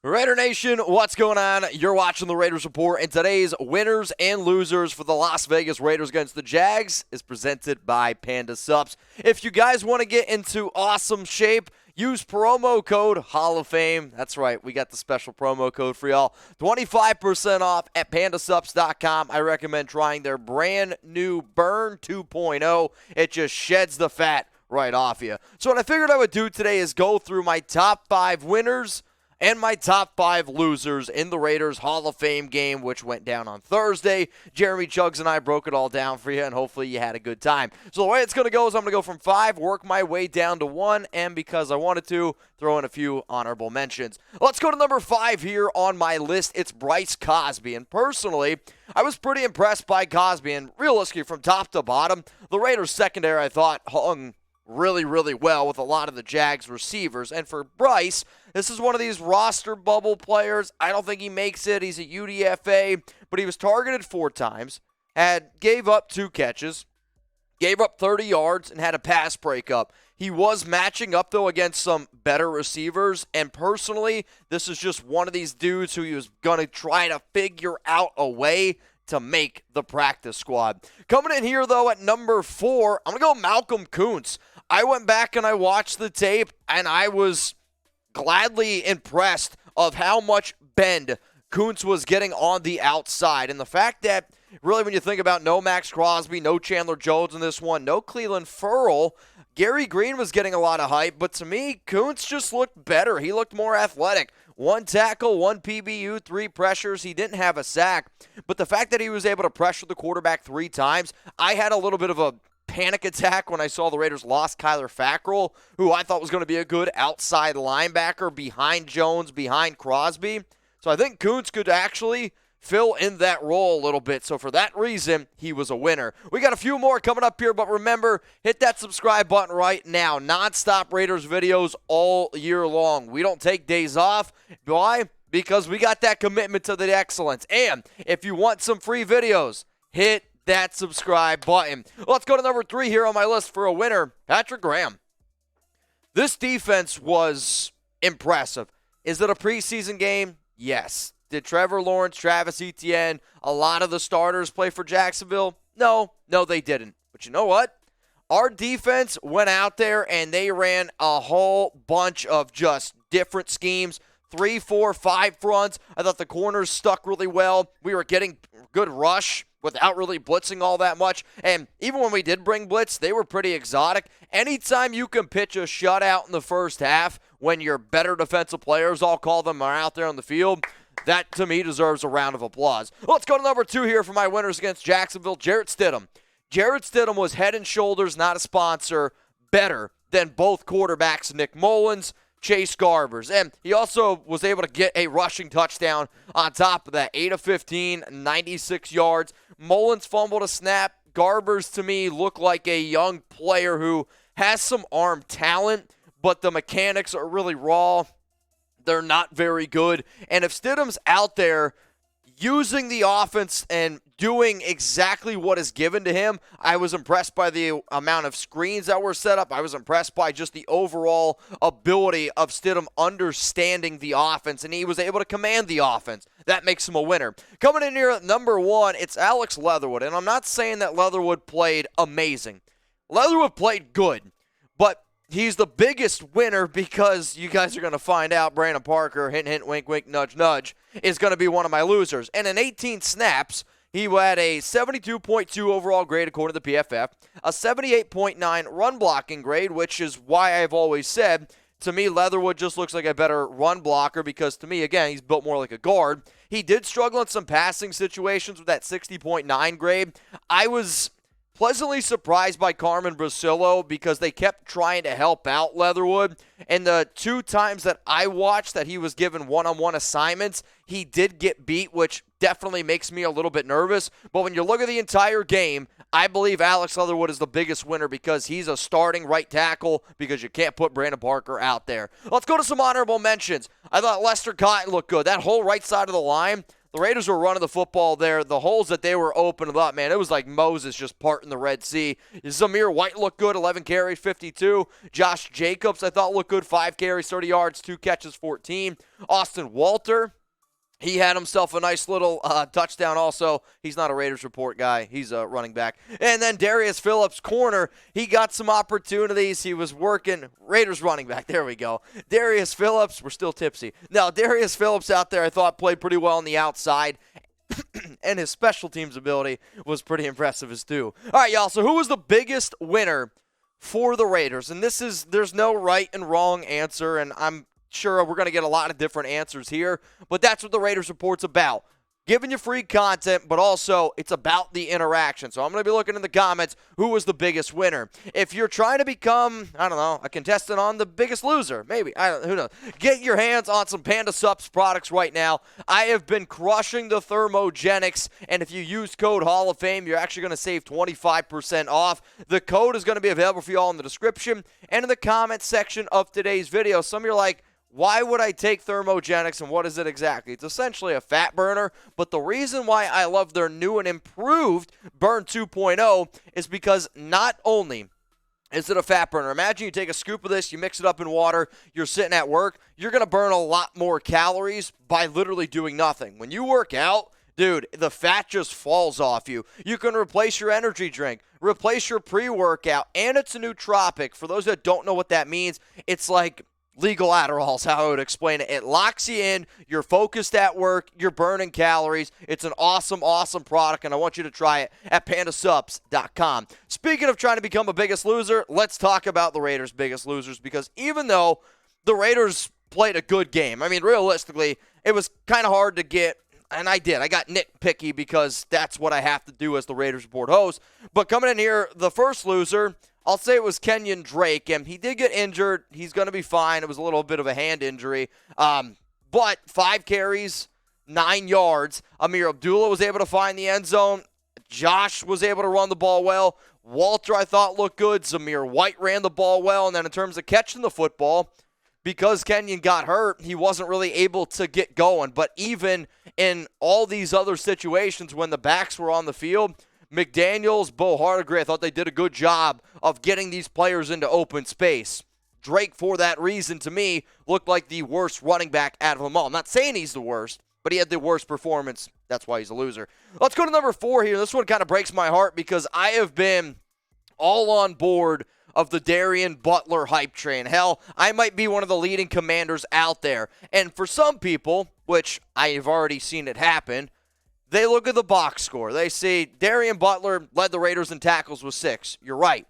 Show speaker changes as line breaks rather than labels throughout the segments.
Raider Nation, what's going on? You're watching the Raiders Report, and today's winners and losers for the Las Vegas Raiders against the Jags is presented by Panda Subs. If you guys want to get into awesome shape, use promo code Hall of Fame. That's right, we got the special promo code for y'all. 25% off at pandasubs.com. I recommend trying their brand new Burn 2.0. It just sheds the fat right off you. So what I figured I would do today is go through my top 5 winners and my top 5 losers in the Raiders Hall of Fame game, which went down on Thursday. Jeremy Chuggs and I broke it all down for you, and hopefully you had a good time. So the way it's going to go is I'm going to go from 5, work my way down to 1, and because I wanted to, throw in a few honorable mentions. Let's go to number 5 here on my list. It's Bryce Cosby, and personally, I was pretty impressed by Cosby, and realistically, from top to bottom, the Raiders secondary, I thought, hung really well with a lot of the Jags receivers. And for Bryce, this is one of these roster bubble players. I don't think he makes it. He's a UDFA, but he was targeted 4 times, gave up 2 catches, gave up 30 yards, and had a pass breakup. He was matching up, though, against some better receivers, and personally, this is just one of these dudes who he was going to try to figure out a way to make the practice squad. Coming in here, though, at number 4, I'm going to go Malcolm Koonce. I went back and I watched the tape, and I was gladly impressed of how much bend Koonce was getting on the outside. And the fact that, really, when you think about no Max Crosby, no Chandler Jones in this one, no Cleveland Ferrell, Gary Green was getting a lot of hype, but to me, Koonce just looked better. He looked more athletic. 1 tackle, 1 PBU, 3 pressures. He didn't have a sack, but the fact that he was able to pressure the quarterback 3 times, I had a little bit of a panic attack when I saw the Raiders lost Kyler Fackrell, who I thought was going to be a good outside linebacker behind Jones, behind Crosby. So I think Koonce could actually fill in that role a little bit. So for that reason, he was a winner. We got a few more coming up here, but remember, hit that subscribe button right now. Non-stop Raiders videos all year long. We don't take days off. Why? Because we got that commitment to the excellence. And if you want some free videos, hit that subscribe button. Let's go to number 3 here on my list for a winner, Patrick Graham. This defense was impressive. Is it a preseason game? Yes. Did Trevor Lawrence, Travis Etienne, a lot of the starters play for Jacksonville? No, they didn't. But you know what? Our defense went out there and they ran a whole bunch of just different schemes. 3, 4, 5 fronts. I thought the corners stuck really well. We were getting good rush without really blitzing all that much. And even when we did bring blitz, they were pretty exotic. Anytime you can pitch a shutout in the first half when your better defensive players, I'll call them, are out there on the field, that, to me, deserves a round of applause. Let's go to number 2 here for my winners against Jacksonville, Jarrett Stidham. Jarrett Stidham was head and shoulders, not a sponsor, better than both quarterbacks, Nick Mullens, Chase Garbers. And he also was able to get a rushing touchdown on top of that. 8 of 15, 96 yards. Mullens fumbled a snap. Garbers, to me, looked like a young player who has some arm talent, but the mechanics are really raw. They're not very good. And if Stidham's out there using the offense and doing exactly what is given to him, I was impressed by the amount of screens that were set up. I was impressed by just the overall ability of Stidham understanding the offense, and he was able to command the offense. That makes him a winner. Coming in here at number 1, it's Alex Leatherwood, and I'm not saying that Leatherwood played amazing. Leatherwood played good, but he's the biggest winner because you guys are going to find out Brandon Parker, hint, hint, wink, wink, nudge, nudge, is going to be one of my losers. And in 18 snaps, he had a 72.2 overall grade according to the PFF, a 78.9 run blocking grade, which is why I've always said, to me, Leatherwood just looks like a better run blocker because, to me, again, he's built more like a guard. He did struggle in some passing situations with that 60.9 grade. I was pleasantly surprised by Carmen Brasillo because they kept trying to help out Leatherwood. And the 2 times that I watched that he was given one-on-one assignments, he did get beat, which definitely makes me a little bit nervous. But when you look at the entire game, I believe Alex Leatherwood is the biggest winner because he's a starting right tackle because you can't put Brandon Parker out there. Let's go to some honorable mentions. I thought Lester Cotton looked good. That whole right side of the line, the Raiders were running the football there. The holes that they were opening up, man, it was like Moses just parting the Red Sea. Zamir White looked good, 11 carries, 52. Josh Jacobs, I thought, looked good, 5 carries, 30 yards, 2 catches, 14. Austin Walter, he had himself a nice little touchdown also. He's not a Raiders report guy. He's a running back. And then Darius Phillips, corner, he got some opportunities. He was working. Raiders running back. There we go. Darius Phillips, we're still tipsy. Now, Darius Phillips out there I thought played pretty well on the outside. And his special teams ability was pretty impressive as too. All right, y'all. So who was the biggest winner for the Raiders? And there's no right and wrong answer, and I'm sure we're going to get a lot of different answers here, but that's what the Raiders Report's about. Giving you free content, but also it's about the interaction. So I'm going to be looking in the comments who was the biggest winner. If you're trying to become, I don't know, a contestant on The Biggest Loser, maybe, who knows. Get your hands on some Panda Sups products right now. I have been crushing the thermogenics, and if you use code Hall of Fame, you're actually going to save 25% off. The code is going to be available for you all in the description and in the comment section of today's video. Some of you are like, why would I take thermogenics, and what is it exactly? It's essentially a fat burner, but the reason why I love their new and improved Burn 2.0 is because not only is it a fat burner. Imagine you take a scoop of this, you mix it up in water, you're sitting at work, you're going to burn a lot more calories by literally doing nothing. When you work out, dude, the fat just falls off you. You can replace your energy drink, replace your pre-workout, and it's a nootropic. For those that don't know what that means, it's like legal Adderall is how I would explain it. It locks you in. You're focused at work. You're burning calories. It's an awesome, awesome product, and I want you to try it at pandasups.com. Speaking of trying to become a Biggest Loser, let's talk about the Raiders' biggest losers, because even though the Raiders played a good game, I mean, realistically, it was kind of hard to get, and I did. I got nitpicky because that's what I have to do as the Raiders Report host. But coming in here, the first loser, I'll say it was Kenyan Drake, and he did get injured. He's going to be fine. It was a little bit of a hand injury. But 5 carries, 9 yards. Amir Abdullah was able to find the end zone. Josh was able to run the ball well. Walter, I thought, looked good. Zamir White ran the ball well. And then in terms of catching the football, because Kenyan got hurt, he wasn't really able to get going. But even in all these other situations when the backs were on the field, McDaniels, Bo Hardigree, I thought they did a good job of getting these players into open space. Drake, for that reason, to me, looked like the worst running back out of them all. I'm not saying he's the worst, but he had the worst performance. That's why he's a loser. Let's go to number 4 here. This one kind of breaks my heart because I have been all on board of the Darien Butler hype train. Hell, I might be one of the leading commanders out there. And for some people, which I have already seen it happen, they look at the box score. They see Darien Butler led the Raiders in tackles with 6. You're right.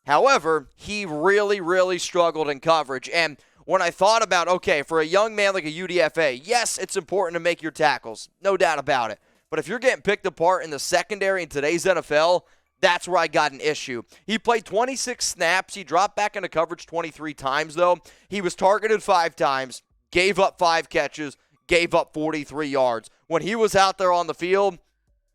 However, he really, really struggled in coverage. And when I thought about, okay, for a young man like a UDFA, yes, it's important to make your tackles. No doubt about it. But if you're getting picked apart in the secondary in today's NFL, that's where I got an issue. He played 26 snaps. He dropped back into coverage 23 times, though. He was targeted 5 times, gave up 5 catches, gave up 43 yards. When he was out there on the field,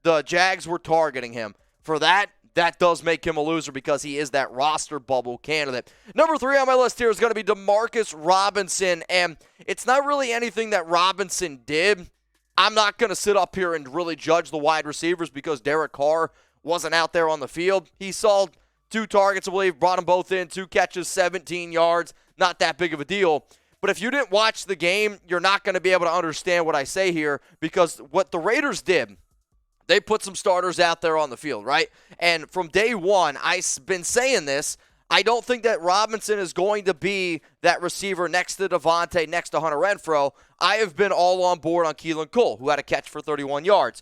the Jags were targeting him. For that does make him a loser because he is that roster bubble candidate. Number 3 on my list here is going to be Demarcus Robinson, and it's not really anything that Robinson did. I'm not going to sit up here and really judge the wide receivers because Derek Carr wasn't out there on the field. He saw 2 targets, I believe, brought them both in, 2 catches, 17 yards. Not that big of a deal. But if you didn't watch the game, you're not going to be able to understand what I say here because what the Raiders did, they put some starters out there on the field, right? And from day one, I've been saying this, I don't think that Robinson is going to be that receiver next to Devontae, next to Hunter Renfrow. I have been all on board on Keelan Cole, who had a catch for 31 yards.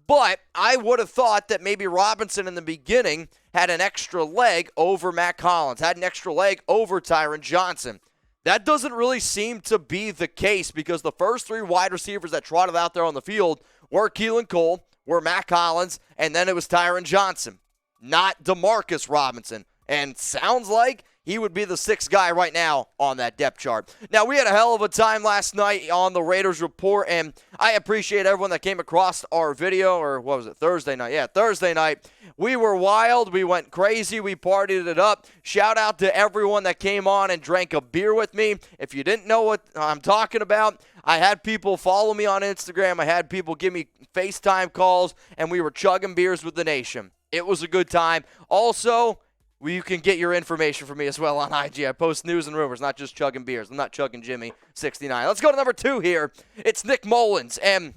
But I would have thought that maybe Robinson in the beginning had an extra leg over Matt Collins, had an extra leg over Tyron Johnson. That doesn't really seem to be the case because the first 3 wide receivers that trotted out there on the field were Keelan Cole, were Matt Collins, and then it was Tyron Johnson, not Demarcus Robinson. And sounds like he would be the 6th guy right now on that depth chart. Now, we had a hell of a time last night on the Raiders Report, and I appreciate everyone that came across our video, or what was it, Thursday night? Yeah, Thursday night. We were wild. We went crazy. We partied it up. Shout out to everyone that came on and drank a beer with me. If you didn't know what I'm talking about, I had people follow me on Instagram. I had people give me FaceTime calls, and we were chugging beers with the nation. It was a good time. Also, you can get your information from me as well on IG. I post news and rumors, not just chugging beers. I'm not chugging Jimmy 69. Let's go to number 2 here. It's Nick Mullens, and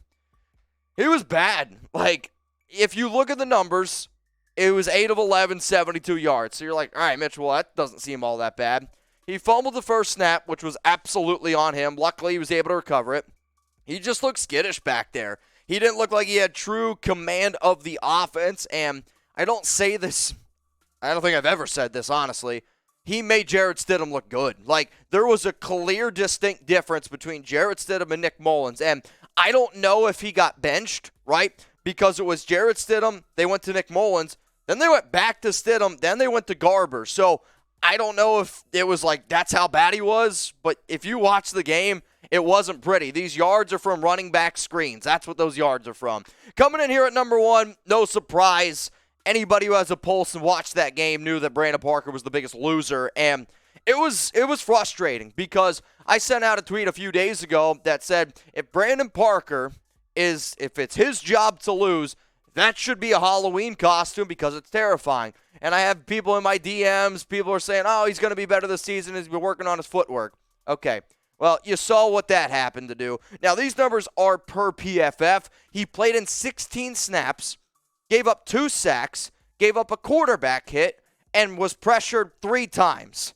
he was bad. Like, if you look at the numbers, it was 8 of 11, 72 yards. So you're like, all right, Mitch, well, that doesn't seem all that bad. He fumbled the first snap, which was absolutely on him. Luckily, he was able to recover it. He just looked skittish back there. He didn't look like he had true command of the offense, and I don't say this, I don't think I've ever said this, honestly. He made Jarrett Stidham look good. Like, there was a clear, distinct difference between Jarrett Stidham and Nick Mullens, and I don't know if he got benched, right? Because it was Jarrett Stidham, they went to Nick Mullens, then they went back to Stidham, then they went to Garber. So I don't know if it was like that's how bad he was, but if you watch the game, it wasn't pretty. These yards are from running back screens. That's what those yards are from. Coming in here at number 1, no surprise. Anybody who has a pulse and watched that game knew that Brandon Parker was the biggest loser, and it was frustrating because I sent out a tweet a few days ago that said if Brandon Parker if it's his job to lose, that should be a Halloween costume because it's terrifying. And I have people in my DMs, people are saying, oh, he's going to be better this season. He's been working on his footwork. Okay, well, you saw what that happened to do. Now, these numbers are per PFF. He played in 16 snaps, gave up 2 sacks, gave up a quarterback hit, and was pressured 3 times.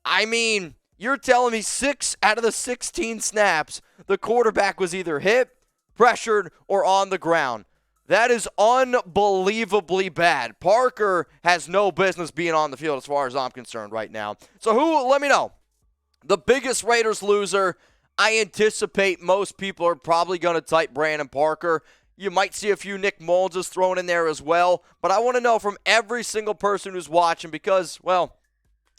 I mean, you're telling me 6 out of the 16 snaps, the quarterback was either hit, pressured, or on the ground. That is unbelievably bad. Parker has no business being on the field as far as I'm concerned right now. So let me know. The biggest Raiders loser, I anticipate most people are probably going to type Brandon Parker. You might see a few Nick Mullens thrown in there as well. But I want to know from every single person who's watching because, well,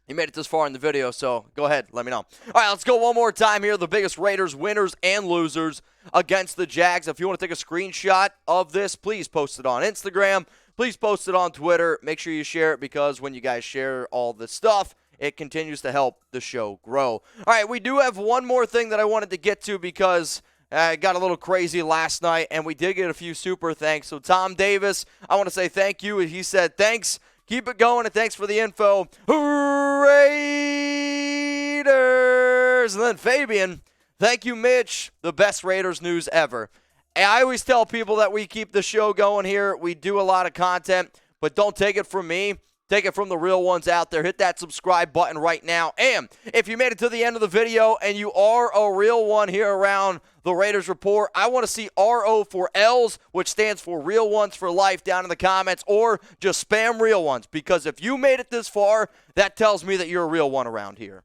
you made it this far in the video, so go ahead, let me know. All right, let's go one more time here. The biggest Raiders winners and losers against the Jags. If you want to take a screenshot of this, please post it on Instagram. Please post it on Twitter. Make sure you share it because when you guys share all this stuff, it continues to help the show grow. All right, we do have one more thing that I wanted to get to because it got a little crazy last night, and we did get a few super thanks. So Tom Davis, I want to say thank you. He said, thanks. Keep it going, and thanks for the info. Raiders! And then Fabian, thank you, Mitch. The best Raiders news ever. And I always tell people that we keep the show going here. We do a lot of content, but don't take it from me. Take it from the real ones out there. Hit that subscribe button right now. And if you made it to the end of the video and you are a real one here around the Raiders Report, I want to see RO for L's, which stands for Real Ones for Life, down in the comments, or just spam Real Ones. Because if you made it this far, that tells me that you're a real one around here.